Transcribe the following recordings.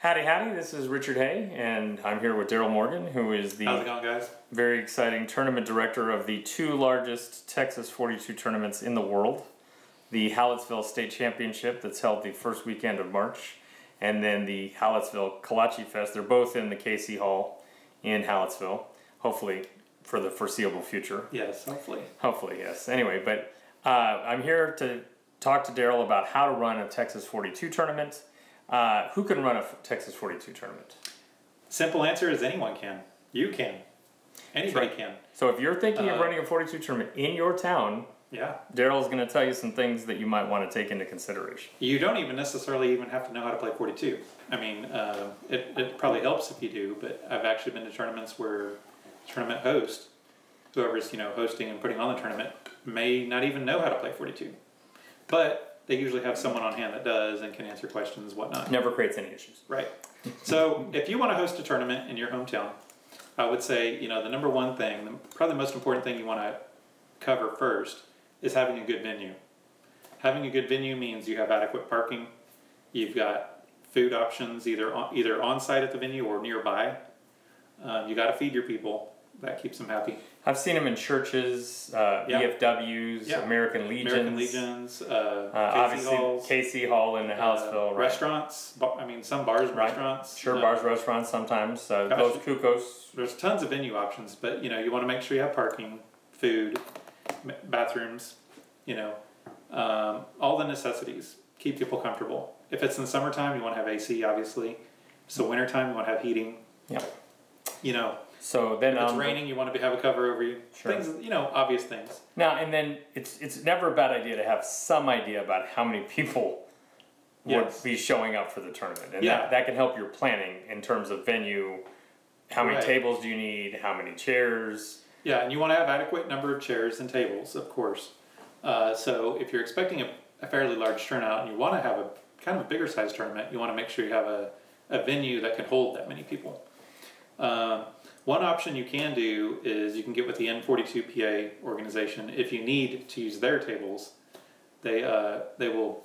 Howdy, howdy. This is Richard Hay, and I'm here with Daryl Morgan, who is the How's it going, guys? Very exciting tournament director of the two largest Texas 42 tournaments in the world. The Hallettsville State Championship that's held the first weekend of March, and then the Hallettsville Kolache Fest. They're both in the KC Hall in Hallettsville, hopefully for the foreseeable future. Yes, hopefully. Hopefully, yes. Anyway, but I'm here to talk to Daryl about how to run a Texas 42 tournament. Who can run a Texas 42 tournament? Simple answer is anyone can. You can. Anybody can. So if you're thinking of running a 42 tournament in your town, yeah, Daryl's going to tell you some things that you might want to take into consideration. You don't even necessarily have to know how to play 42. I mean, it probably helps if you do, but I've actually been to tournaments where tournament host, whoever's hosting and putting on the tournament, may not even know how to play 42. But they usually have someone on hand that does and can answer questions, whatnot. Never creates any issues. Right. So if you want to host a tournament in your hometown, I would say, the number one thing, probably the most important thing you want to cover first is having a good venue. Having a good venue means you have adequate parking, you've got food options either on site at the venue or nearby. You got to feed your people. That keeps them happy. I've seen them in churches, VFWs, American Legions, obviously KC Hall in Hallettsville, restaurants. I mean, some bars and restaurants. Sure, bars, restaurants sometimes. Those Cucos. There's tons of venue options, but you want to make sure you have parking, food, bathrooms. All the necessities. Keep people comfortable. If it's in summertime, you want to have AC, obviously. So wintertime, you want to have heating. Yeah. So then, if it's raining, you want to have a cover over you. Sure. Things, obvious things. Now, and then it's never a bad idea to have some idea about how many people would be showing up for the tournament, and that can help your planning in terms of venue. How many tables do you need? How many chairs? Yeah, and you want to have adequate number of chairs and tables, of course. So if you're expecting a fairly large turnout and you want to have a kind of a bigger size tournament, you want to make sure you have a venue that can hold that many people. One option you can do is you can get with the N42PA organization. If you need to use their tables, they will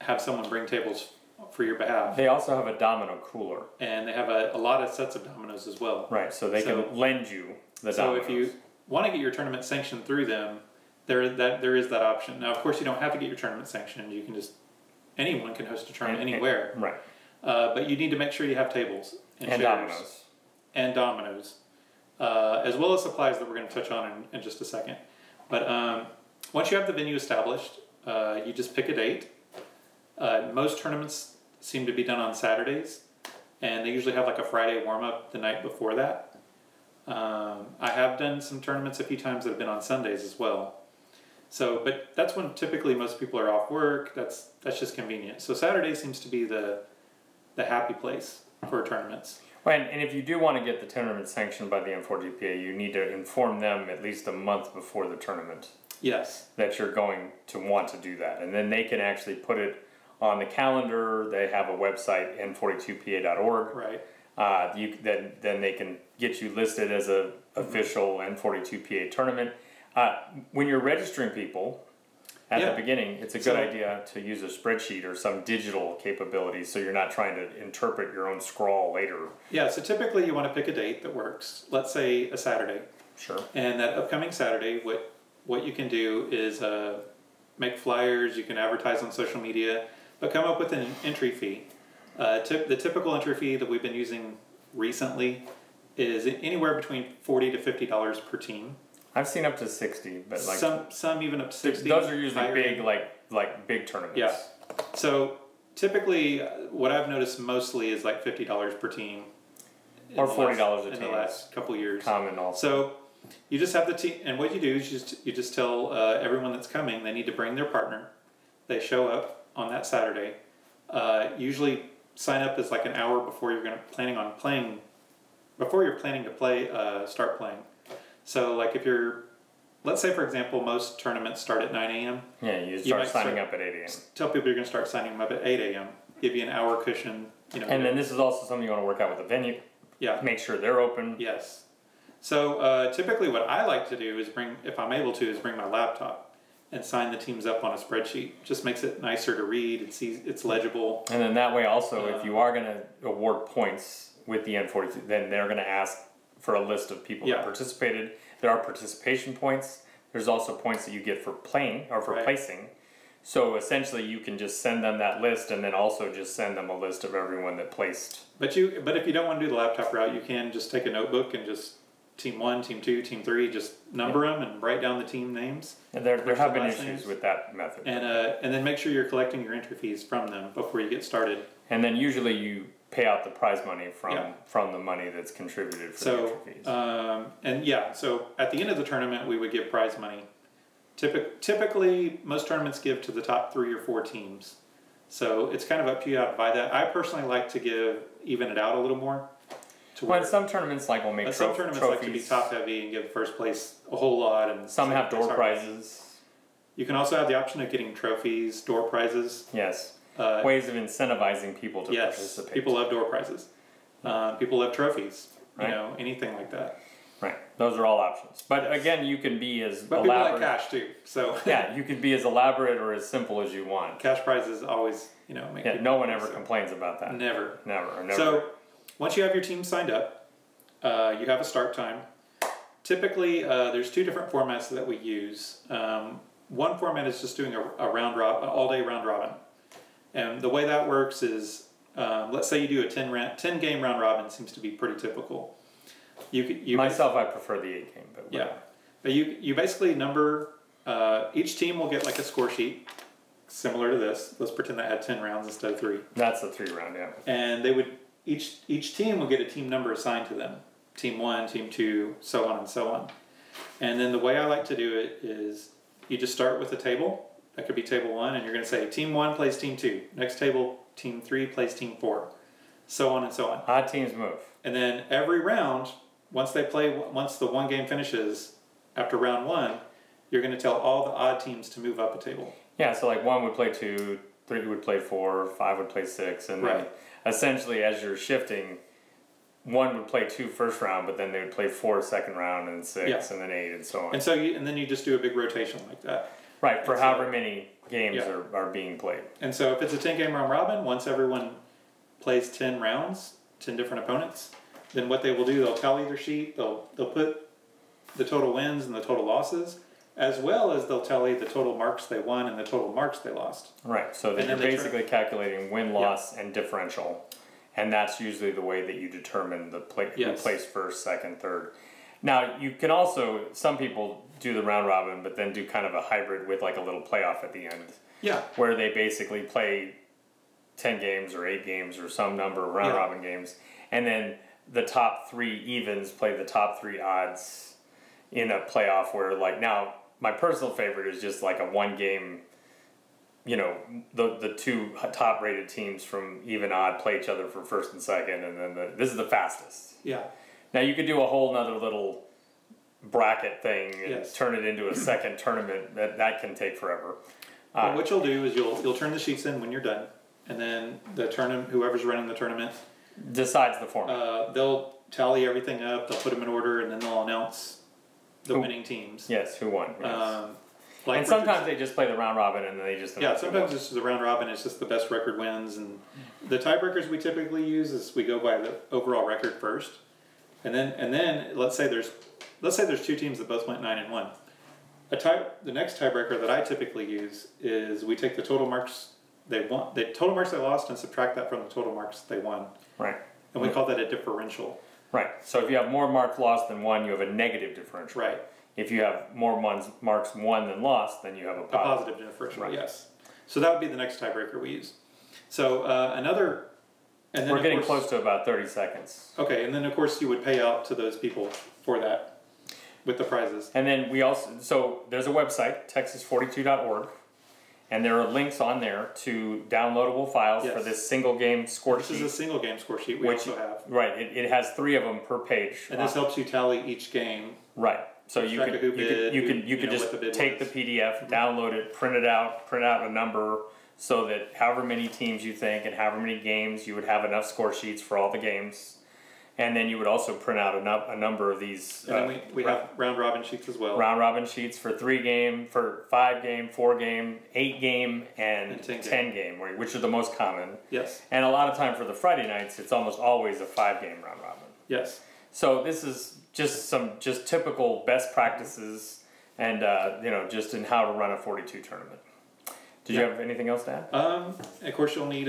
have someone bring tables for your behalf. They also have a domino cooler. And they have a lot of sets of dominoes as well. Right, so they can lend you the dominoes. So if you want to get your tournament sanctioned through them, there is that option. Now, of course, you don't have to get your tournament sanctioned. You can anyone can host a tournament anywhere. Right. But you need to make sure you have tables and chairs. Dominoes. And dominoes, as well as supplies that we're going to touch on in just a second. But once you have the venue established, you just pick a date. Most tournaments seem to be done on Saturdays, and they usually have like a Friday warm-up the night before that. I have done some tournaments a few times that have been on Sundays as well. So, but that's when typically most people are off work. That's just convenient. So Saturday seems to be the happy place for tournaments. And if you do want to get the tournament sanctioned by the N42PA, you need to inform them at least a month before the tournament. Yes. That you're going to want to do that. And then they can actually put it on the calendar. They have a website, n42pa.org. Right. Then they can get you listed as an official N42PA tournament. When you're registering people at the beginning, it's a good idea to use a spreadsheet or some digital capability so you're not trying to interpret your own scrawl later. Yeah, so typically you want to pick a date that works. Let's say a Saturday. Sure. And that upcoming Saturday, what you can do is make flyers, you can advertise on social media, but come up with an entry fee. The typical entry fee that we've been using recently is anywhere between $40 to $50 per team. I've seen up to 60, but like some even up to 60. Those are usually big, like big tournaments. Yeah. So typically, what I've noticed mostly is like $50 per team, or $40 a team in the last couple years. Common also. So you just have the team, and what you do is you just tell everyone that's coming they need to bring their partner. They show up on that Saturday. Usually sign up as like an hour before you're planning to play. Start playing. So like if let's say for example most tournaments start at 9 a.m. Yeah, you start signing up at 8 a.m. Tell people you're going to start signing them up at 8 a.m. Give you an hour cushion. And then this is also something you want to work out with the venue. Yeah. Make sure they're open. Yes. So typically what I like to do is if I'm able to, bring my laptop. and sign the teams up on a spreadsheet. Just makes it nicer to read. It's legible. And then that way also, if you are going to award points with the N42, then they're going to ask for a list of people that participated. There are participation points. There's also points that you get for playing or for placing. So essentially you can just send them that list and then also just send them a list of everyone that placed. But if you don't want to do the laptop route, you can just take a notebook and just Team 1, Team 2, Team 3, just number them and write down the team names. And there have been issues with that method. And then make sure you're collecting your entry fees from them before you get started. And then usually you pay out the prize money from the money that's contributed for the entry fees. So at the end of the tournament, we would give prize money. Typically, most tournaments give to the top 3 or 4 teams. So it's kind of up to you how to divide that. I personally like to even it out a little more. Well, some tournaments will make trophies. Some tournaments like to be top heavy and give first place a whole lot. And some have door prizes. You can also have the option of getting trophies, door prizes. Yes. Ways of incentivizing people to participate. People love door prizes. People love trophies. Anything like that. Right. Those are all options. But again, you can be as elaborate. People like cash too. So yeah, you can be as elaborate or as simple as you want. Cash prizes always, make no one ever complains about that. Never. Never. So once you have your team signed up, you have a start time. Typically, there's 2 different formats that we use. One format is just doing a round robin, all-day round robin. And the way that works is, let's say you do a 10 game round robin, seems to be pretty typical. Myself, I prefer the 8 game, but whatever. But you basically number, each team will get like a score sheet similar to this. Let's pretend that had 10 rounds instead of 3. That's a 3 round, yeah. And they would each team will get a team number assigned to them. Team 1, Team 2, so on and so on. And then the way I like to do it is you just start with a table. That could be table 1, and you're going to say Team 1 plays Team 2. Next table, Team 3 plays Team 4. So on and so on. Odd teams move. And then every round, once the 1 game finishes, after round 1, you're going to tell all the odd teams to move up a table. Yeah, so like 1 would play 2, 3 would play 4, 5 would play 6, and then essentially as you're shifting, 1 would play 2 first round, but then they would play 4 second round, and 6, and then 8, and so on. And so then you just do a big rotation like that. Right, for however many games are being played. And so if it's a 10 game round robin, once everyone plays 10 rounds, 10 different opponents, then what they will do, they'll tally their sheet, they'll put the total wins and the total losses, as well as they'll tally the total marks they won and the total marks they lost. Right, so then you're basically calculating win-loss and differential, and that's usually the way that you determine who plays first, second, third. Now, you can also, some people do the round robin, but then do kind of a hybrid with like a little playoff at the end. Yeah. Where they basically play 10 games or 8 games or some number of round robin games, and then the top 3 evens play the top 3 odds in a playoff where, like, now my personal favorite is just like a 1 game, the 2 top rated teams from even odd play each other for first and second, and then this is the fastest. Yeah. Now you could do a whole nother little bracket thing and turn it into a second tournament. That can take forever. Well, what you'll do is you'll turn the sheets in when you're done, and then whoever's running the tournament decides the format. They'll tally everything up, they'll put them in order, and then they'll announce the winning teams. Yes, who won. Yes. And sometimes they just play the round robin and then they just announce sometimes it's the round robin, it's just the best record wins. And the tiebreakers we typically use is we go by the overall record first. And then let's say there's 2 teams that both went 9-1. The next tiebreaker that I typically use is we take the total marks they won, the total marks they lost, and subtract that from the total marks they won. Right. And we call that a differential. Right. So if you have more marks lost than won, you have a negative differential. Right. If you have more marks won than lost, then you have a positive differential. Right. Yes. So that would be the next tiebreaker we use. So and then we're getting close to about 30 seconds. Okay, and then of course you would pay out to those people for that with the prizes. And then so there's a website, texas42.org, and there are links on there to downloadable files for this single game score sheet. This is a single game score sheet we also have. Right, it has 3 of them per page. And this helps you tally each game. Right. So you could just take the PDF, download it, print out a number, so that however many teams you think and however many games, you would have enough score sheets for all the games. And then you would also print out a number of these. And then we have round robin sheets as well. Round robin sheets for 3 game, for 5 game, 4 game, 8 game, and 10 game, which are the most common. Yes. And a lot of time for the Friday nights, it's almost always a 5 game round robin. Yes. So this is just some typical best practices, and just in how to run a 42 tournament. Did you have anything else to add? Of course, you'll need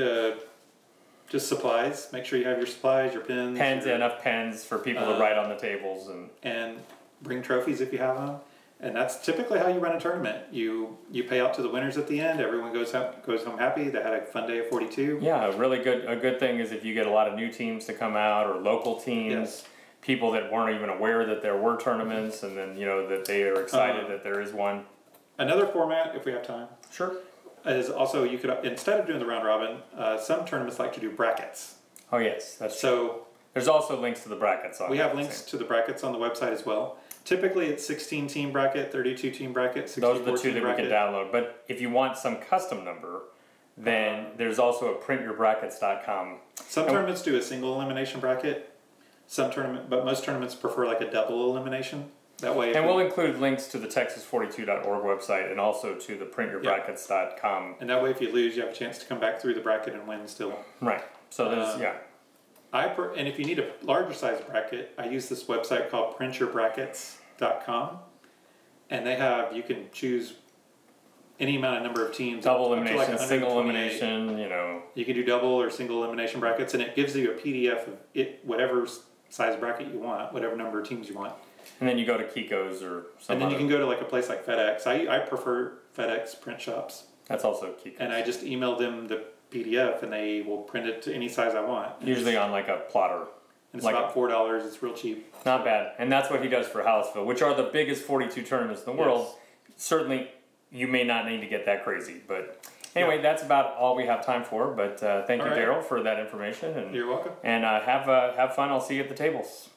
just supplies. Make sure you have your supplies, your pens. Enough pens for people to write on the tables, and bring trophies if you have them. And that's typically how you run a tournament. You pay out to the winners at the end. Everyone goes home happy. They had a fun day of 42. Yeah, a good thing is if you get a lot of new teams to come out, or local teams. Yes. People that weren't even aware that there were tournaments, and then that they are excited that there is one. Another format, if we have time. Sure. Is also, you could, instead of doing the round robin, some tournaments like to do brackets. Oh yes, that's so. True. There's also links to the brackets on. We have links to the brackets on the website as well. Typically, it's 16 team bracket, 32 team bracket, 64 Those are the 2 that bracket. we can download. But if you want some custom number, then there's also a printyourbrackets.com. Some tournaments do a single elimination bracket. But most tournaments prefer like a double elimination. That way. And we'll include links to the Texas42.org website and also to the printyourbrackets.com. And that way, if you lose, you have a chance to come back through the bracket and win still. Right. So there's and if you need a larger size bracket, I use this website called printyourbrackets.com, and you can choose any amount of number of teams. Double elimination, single elimination, You can do double or single elimination brackets, and it gives you a PDF of whatever size bracket you want, whatever number of teams you want. And then you go to Kiko's or something. And then you can go to like a place like FedEx. I prefer FedEx print shops. That's also Kiko's. And I just email them the PDF, and they will print it to any size I want. Usually on like a plotter. And it's about $4. It's real cheap. Not bad. And that's what he does for Hallettsville, which are the biggest 42 tournaments in the world. Certainly, you may not need to get that crazy, but anyway, that's about all we have time for. But thank you, Daryl, for that information. And you're welcome. And have fun. I'll see you at the tables.